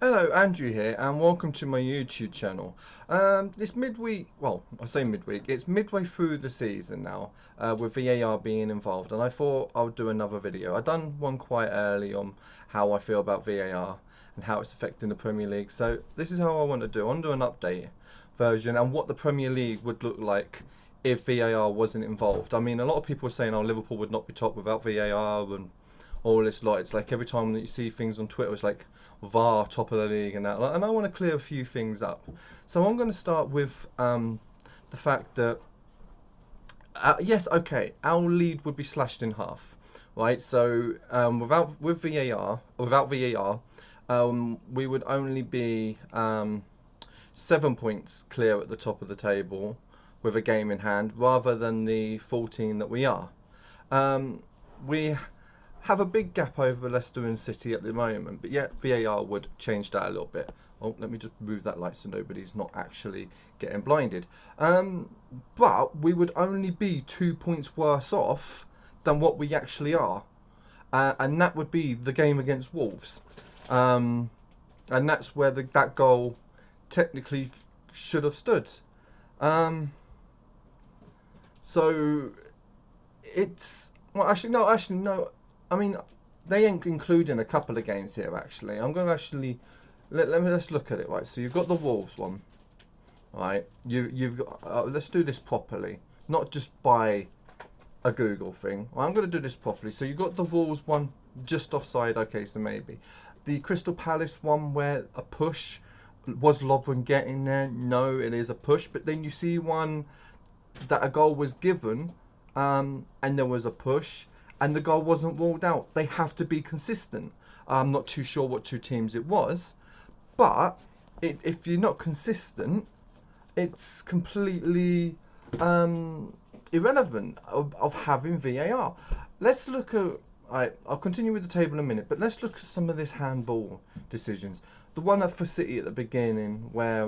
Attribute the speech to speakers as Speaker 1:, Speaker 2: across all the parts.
Speaker 1: Hello, Andrew here, and welcome to my YouTube channel. This midweek, well, I say midweek, it's midway through the season now, with VAR being involved, and I thought I would do another video. I done one quite early on how I feel about VAR and how it's affecting the Premier League. So this is how I want to do. I want to do an update version and what the Premier League would look like if VAR wasn't involved. I mean, a lot of people are saying, "Oh, Liverpool would not be top without VAR," and all this lot. It's like every time that you see things on Twitter, it's like VAR top of the league and that. And I want to clear a few things up. So I'm going to start with the fact that yes, okay, our lead would be slashed in half, right? So without VAR, we would only be 7 points clear at the top of the table with a game in hand, rather than the 14 that we are. We have a big gap over Leicester and City at the moment, but yet VAR would change that a little bit. Oh, let me just move that light so nobody's not actually getting blinded. But we would only be 2 points worse off than what we actually are. And that would be the game against Wolves. And that's where that goal technically should have stood. So it's... Well, actually, no. I mean, they ain't including a couple of games here, actually. I'm going to actually... Let's look at it, right? So you've got the Wolves one, right? You've got... let's do this properly. Not just by a Google thing. Well, I'm going to do this properly. So you've got the Wolves one just offside. Okay, so maybe. The Crystal Palace one where a push... Was Lovren getting there? No, it is a push. But then you see one that a goal was given, and there was a push, and the goal wasn't ruled out. They have to be consistent. I'm not too sure what two teams it was, but if you're not consistent, it's completely irrelevant of having VAR. Let's look at... I'll continue with the table in a minute, but let's look at some of this handball decisions. The one for City at the beginning where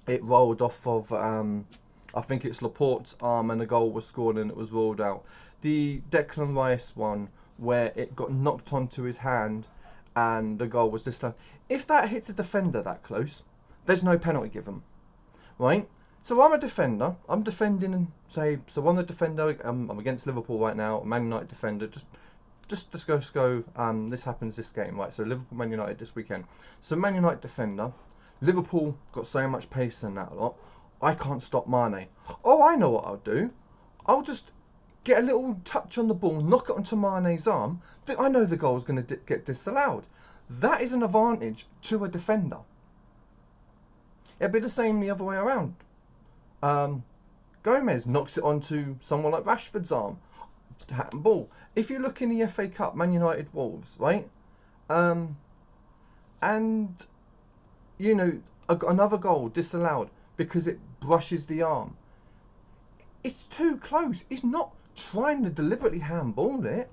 Speaker 1: it rolled off of, I think it's Laporte's arm, and a goal was scored and it was ruled out. The Declan Rice one where it got knocked onto his hand and the goal was disallowed. If that hits a defender that close, there's no penalty given, right? So I'm a defender. I'm defending, and say, so I'm the defender. I'm against Liverpool right now. Man United defender. Just let's go. This happens this game, right? So Liverpool, Man United this weekend. So Man United defender. Liverpool got so much pace in that lot. I can't stop Mane. Oh, I know what I'll do. I'll just get a little touch on the ball, knock it onto Mane's arm. I know the goal's going to get disallowed. That is an advantage to a defender. It'd be the same the other way around. Gomez knocks it onto someone like Rashford's arm. Ball. If you look in the FA Cup, Man United Wolves, right? And you know, another goal disallowed because it brushes the arm. It's too close. He's not trying to deliberately handball it.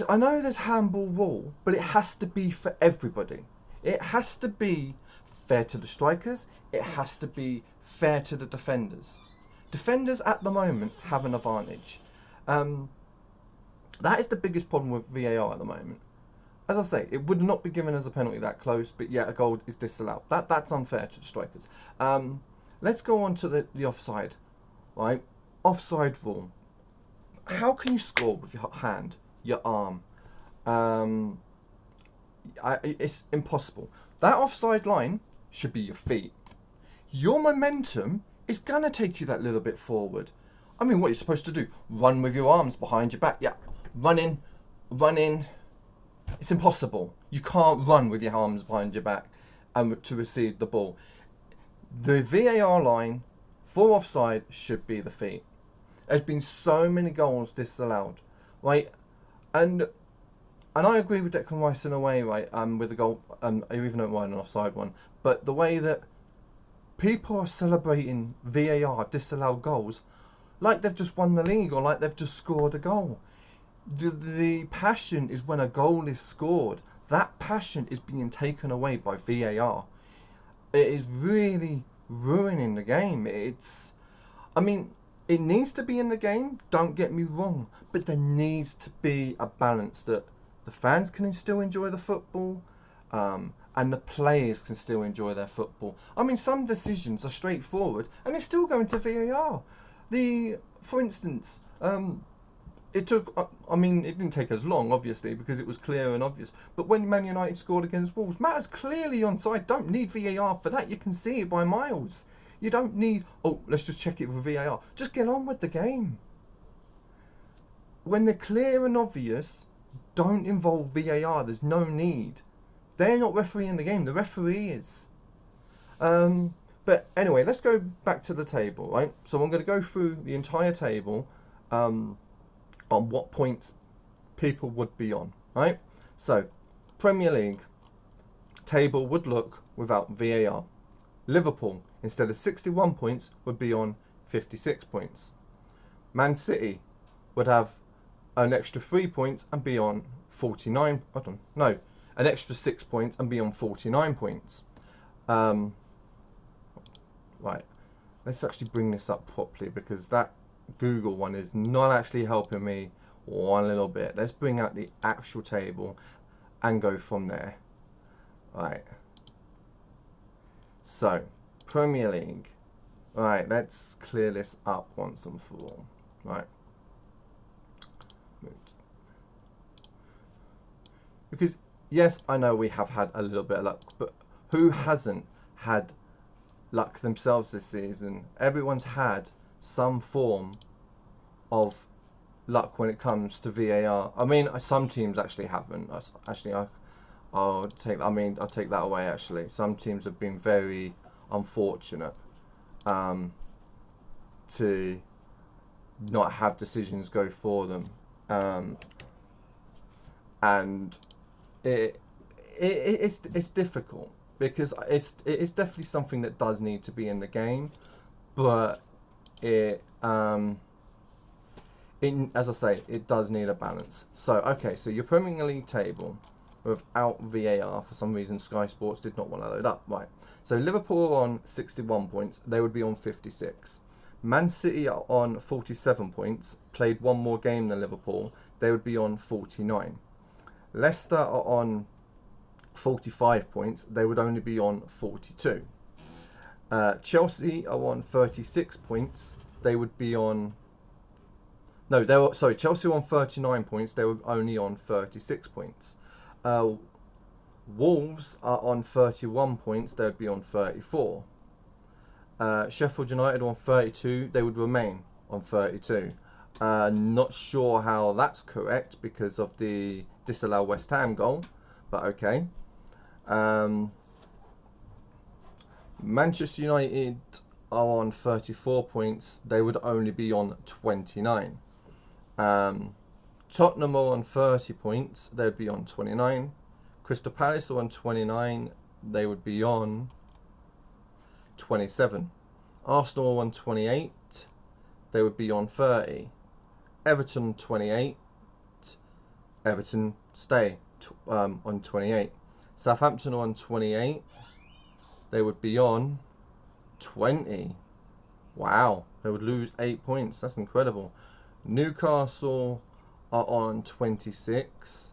Speaker 1: I know there's handball rule, but it has to be for everybody. It has to be fair to the strikers. It has to be fair to the defenders. Defenders at the moment have an advantage. That is the biggest problem with VAR at the moment. As I say, it would not be given as a penalty that close, but yet a goal is disallowed. That's unfair to the strikers. Let's go on to the offside, right? Offside rule. How can you score with your hand, your arm? It's impossible. That offside line should be your feet. Your momentum is going to take you that little bit forward. I mean, what you're supposed to do? Run with your arms behind your back. Yeah, run in. It's impossible. You can't run with your arms behind your back to receive the ball. The VAR line for offside should be the feet. There's been so many goals disallowed, right? And I agree with Declan Rice in a way, right? With the goal, even though it wasn't an offside one, but the way that people are celebrating VAR disallowed goals like they've just won the league or like they've just scored a goal. The passion is when a goal is scored. That passion is being taken away by VAR. It is really ruining the game. I mean, it needs to be in the game, don't get me wrong, but there needs to be a balance that the fans can still enjoy the football, and the players can still enjoy their football. I mean, some decisions are straightforward and they're still going to VAR. For instance, it took, I mean, it didn't take as long, obviously, because it was clear and obvious. But when Man United scored against Wolves, Matt's clearly onside. Don't need VAR for that. You can see it by miles. You don't need, oh, let's just check it with VAR. Just get on with the game. When they're clear and obvious, don't involve VAR. There's no need. They're not refereeing the game. The referee is. But anyway, let's go back to the table, right? So I'm going to go through the entire table on what points people would be on, right? So, Premier League table would look without VAR. Liverpool, instead of 61 points, would be on 56 points. Man City would have an extra 3 points and be on 49. An extra 6 points and be on 49 points. Right, let's actually bring this up properly because that Google one is not actually helping me one little bit. Let's bring out the actual table and go from there. Right. So, Premier League. Right, let's clear this up once and for all. Right. Because, yes, I know we have had a little bit of luck, but who hasn't had luck themselves this season? Everyone's had some form of luck when it comes to VAR. I mean, some teams actually haven't. I'll take that away. Actually, some teams have been very unfortunate to not have decisions go for them, and it's difficult because it's definitely something that does need to be in the game, but as I say, it does need a balance. So, okay, so your Premier League table without VAR, for some reason Sky Sports did not want to load up. Right, so Liverpool are on 61 points, they would be on 56. Man City are on 47 points, played one more game than Liverpool, they would be on 49. Leicester are on 45 points, they would only be on 42. Chelsea are on 36 points, they would be on... Chelsea were on 39 points, they were only on 36 points. Wolves are on 31 points, they would be on 34. Sheffield United on 32, they would remain on 32. Not sure how that's correct because of the disallowed West Ham goal, but okay. Manchester United are on 34 points, they would only be on 29. Tottenham are on 30 points, they would be on 29. Crystal Palace are on 29, they would be on 27. Arsenal are on 28, they would be on 30. Everton 28, Everton stay on 28. Southampton are on 28, they would be on 20. Wow, they would lose 8 points, that's incredible. Newcastle are on 26,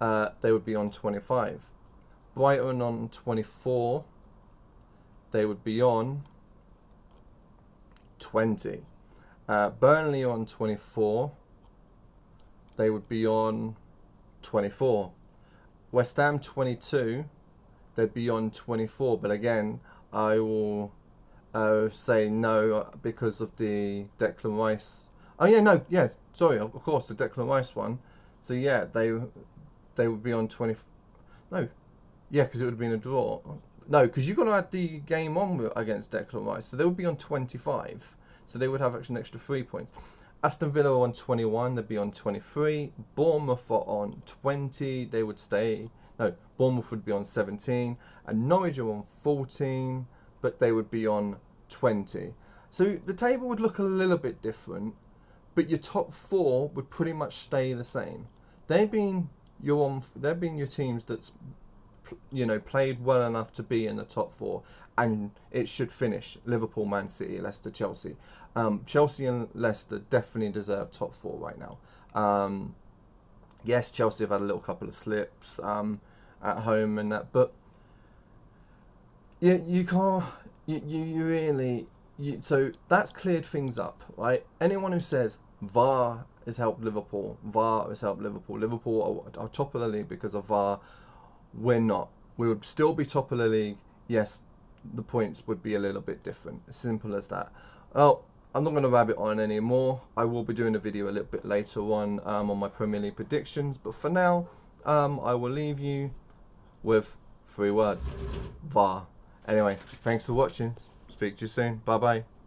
Speaker 1: they would be on 25. Brighton on 24, they would be on 20. Burnley on 24, they would be on 24. West Ham 22, they'd be on 24, but again, I will say no because of the Declan Rice. Of course, the Declan Rice one. So yeah, they would be on 20. No, yeah, because it would have been a draw. No, because you've got to add the game on against Declan Rice, so they would be on 25. So they would have actually an extra 3 points. Aston Villa are on 21, they'd be on 23. Bournemouth are on 20, they would stay. No, Bournemouth would be on 17. And Norwich are on 14, but they would be on 20. So the table would look a little bit different, but your top four would pretty much stay the same. They've been your teams that's played well enough to be in the top four, and it should finish Liverpool, Man City, Leicester, Chelsea. Chelsea and Leicester definitely deserve top four right now. Yes, Chelsea have had a little couple of slips, at home and that. But you can't. You really. So that's cleared things up, right? Anyone who says VAR has helped Liverpool, VAR has helped Liverpool, Liverpool are top of the league because of VAR, we're not. We would still be top of the league. Yes, the points would be a little bit different. As simple as that. Oh, I'm not going to rabbit on anymore. I will be doing a video a little bit later on my Premier League predictions. But for now, I will leave you with 3 words. VAR. Anyway, thanks for watching. Speak to you soon. Bye bye.